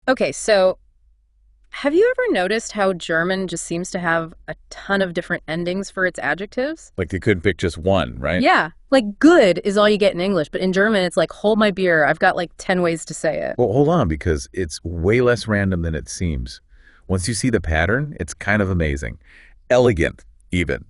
Okay, so have you ever noticed how German just seems to have a ton of different endings for its adjectives? Like they couldn't pick just one, right? Yeah, like good is all you get in English, but in German it's like hold my beer. I've got like 10 ways to say it. Well, hold on, because it's way less random than it seems. Once you see the pattern, it's kind of amazing. Elegant, even.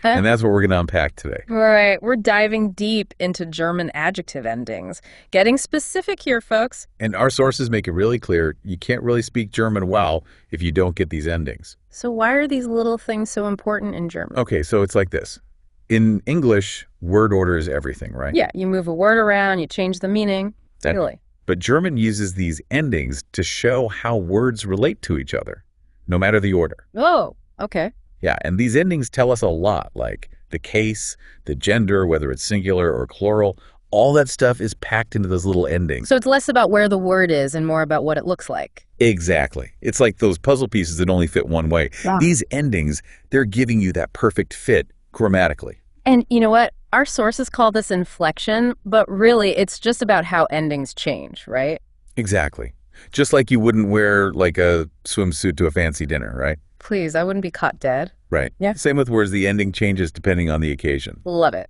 And that's what we're going to unpack today. Right, we're diving deep into German adjective endings. Getting specific here, folks. And our sources make it really clear you can't really speak German well if you don't get these endings. So why are these little things so important in German? Okay, so it's like this. In English, word order is everything, right? Yeah, you move a word around, you change the meaning. Really. But German uses these endings to show how words relate to each other, no matter the order. Oh, okay. Yeah, and these endings tell us a lot, like the case, the gender, whether it's singular or plural. All that stuff is packed into those little endings. So it's less about where the word is and more about what it looks like. Exactly. It's like those puzzle pieces that only fit one way. Yeah. These endings, they're giving you that perfect fit grammatically. And you know what? Our sources call this inflection, but really it's just about how endings change, right? Exactly. Just like you wouldn't wear like a swimsuit to a fancy dinner, right? Please, I wouldn't be caught dead. Right. Yeah. Same with words, the ending changes depending on the occasion. Love it.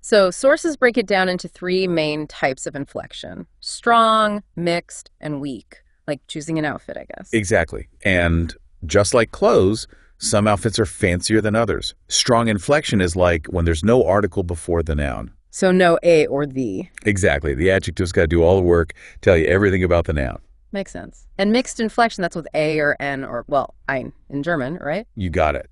So sources break it down into three main types of inflection: strong, mixed, and weak. Like choosing an outfit, I guess. Exactly. And just like clothes, some outfits are fancier than others. Strong inflection is like when there's no article before the noun. So no a or the. Exactly. The adjective's got to do all the work, tell you everything about the noun. Makes sense. And mixed inflection, that's with a or n or, well, ein in German, right? You got it.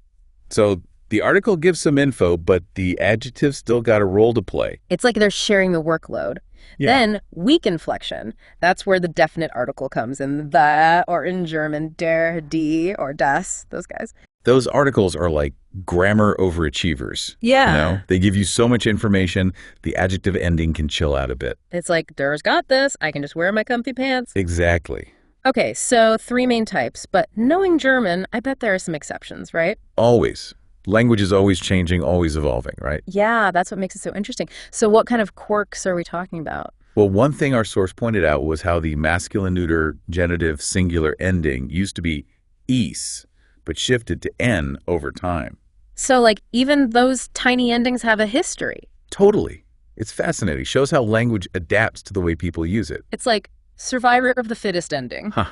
So the article gives some info, but the adjective still got a role to play. It's like they're sharing the workload. Yeah. Then weak inflection, that's where the definite article comes in, the, or in German, der, die, or das, those guys. Those articles are like grammar overachievers. Yeah. You know, they give you so much information, the adjective ending can chill out a bit. It's like, der's got this, I can just wear my comfy pants. Exactly. Okay, so three main types, but knowing German, I bet there are some exceptions, right? Always. Language is always changing, always evolving, right? Yeah, that's what makes it so interesting. So what kind of quirks are we talking about? Well, one thing our source pointed out was how the masculine neuter genitive singular ending used to be is, but shifted to n over time. So like even those tiny endings have a history. Totally. It's fascinating. Shows how language adapts to the way people use it. It's like survivor of the fittest ending. Huh.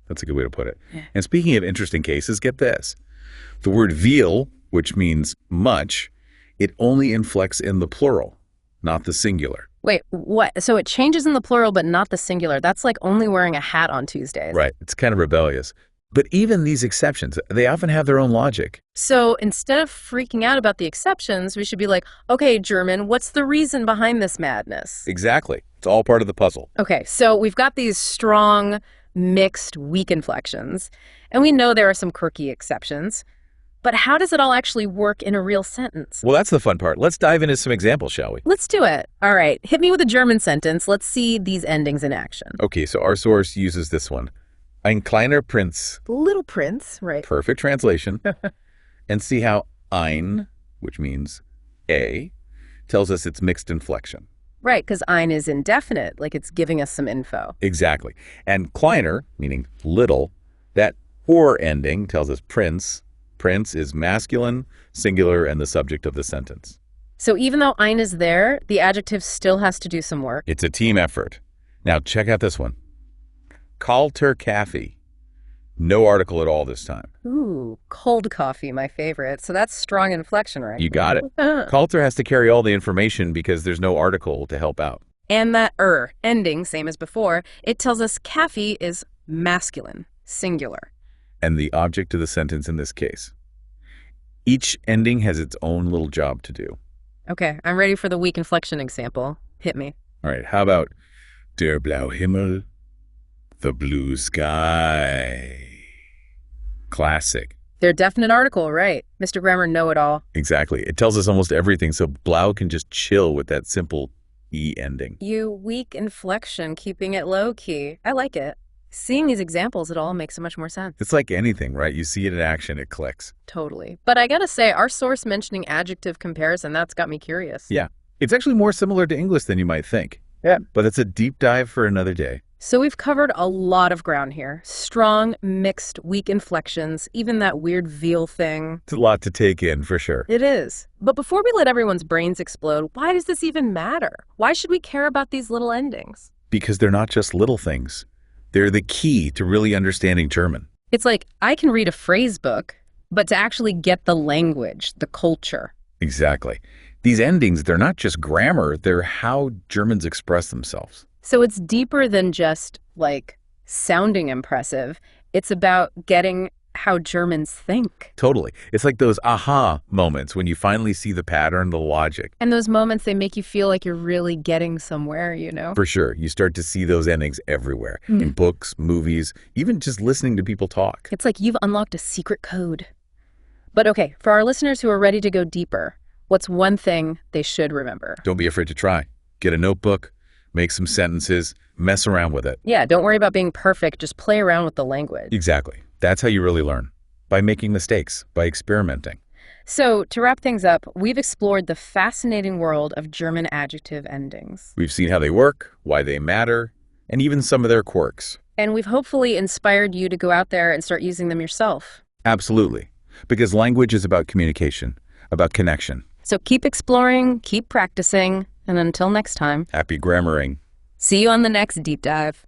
That's a good way to put it. Yeah. And speaking of interesting cases, get this. The word viel, which means much, it only inflects in the plural, not the singular. Wait, what? So it changes in the plural but not the singular. That's like only wearing a hat on Tuesdays. Right. It's kind of rebellious. But even these exceptions, they often have their own logic. So instead of freaking out about the exceptions, we should be like, okay, German, what's the reason behind this madness? Exactly. It's all part of the puzzle. Okay, so we've got these strong, mixed, weak inflections, and we know there are some quirky exceptions. But how does it all actually work in a real sentence? Well, that's the fun part. Let's dive into some examples, shall we? Let's do it. All right, hit me with a German sentence. Let's see these endings in action. Okay, so our source uses this one. Ein kleiner Prinz. Little Prince, right? Perfect translation. And see how ein, which means a, tells us it's mixed inflection. Right, because ein is indefinite, like it's giving us some info. Exactly. And kleiner, meaning little, that or ending tells us Prinz. Prince is masculine, singular, and the subject of the sentence. So even though ein is there, the adjective still has to do some work. It's a team effort. Now check out this one. Kalter Kaffee. No article at all this time. Ooh, cold coffee, my favorite. So that's strong inflection, right? You got it. Kalter has to carry all the information because there's no article to help out. And that ending, same as before, it tells us Kaffee is masculine, singular. And the object of the sentence in this case. Each ending has its own little job to do. Okay, I'm ready for the weak inflection example. Hit me. All right, how about der blaue Himmel, the blue sky? Classic. They're definite article, right? Mr. Grammar know-it-all. Exactly. It tells us almost everything, so blau can just chill with that simple E ending. You weak inflection, keeping it low-key. I like it. Seeing these examples, it all makes so much more sense. It's like anything, right? You see it in action, it clicks. Totally. But I gotta say, our source mentioning adjective comparison, that's got me curious. Yeah. It's actually more similar to English than you might think. Yeah. But it's a deep dive for another day. So we've covered a lot of ground here. Strong, mixed, weak inflections, even that weird veal thing. It's a lot to take in, for sure. It is. But before we let everyone's brains explode, why does this even matter? Why should we care about these little endings? Because they're not just little things. They're the key to really understanding German. It's like I can read a phrase book, but to actually get the language, the culture. Exactly. These endings, they're not just grammar, they're how Germans express themselves. So it's deeper than just, like, sounding impressive. It's about getting how Germans think. Totally. It's like those aha moments when you finally see the pattern, the logic. And those moments, they make you feel like you're really getting somewhere, you know? For sure. You start to see those endings everywhere. In books, movies, even just listening to people talk. It's like you've unlocked a secret code. But okay, for our listeners who are ready to go deeper, what's one thing they should remember? Don't be afraid to try. Get a notebook, make some sentences, mess around with it. Yeah, don't worry about being perfect. Just play around with the language. Exactly. That's how you really learn. By making mistakes, by experimenting. So, to wrap things up, we've explored the fascinating world of German adjective endings. We've seen how they work, why they matter, and even some of their quirks. And we've hopefully inspired you to go out there and start using them yourself. Absolutely. Because language is about communication, about connection. So keep exploring, keep practicing, and until next time, Happy grammaring. see you on the next deep dive.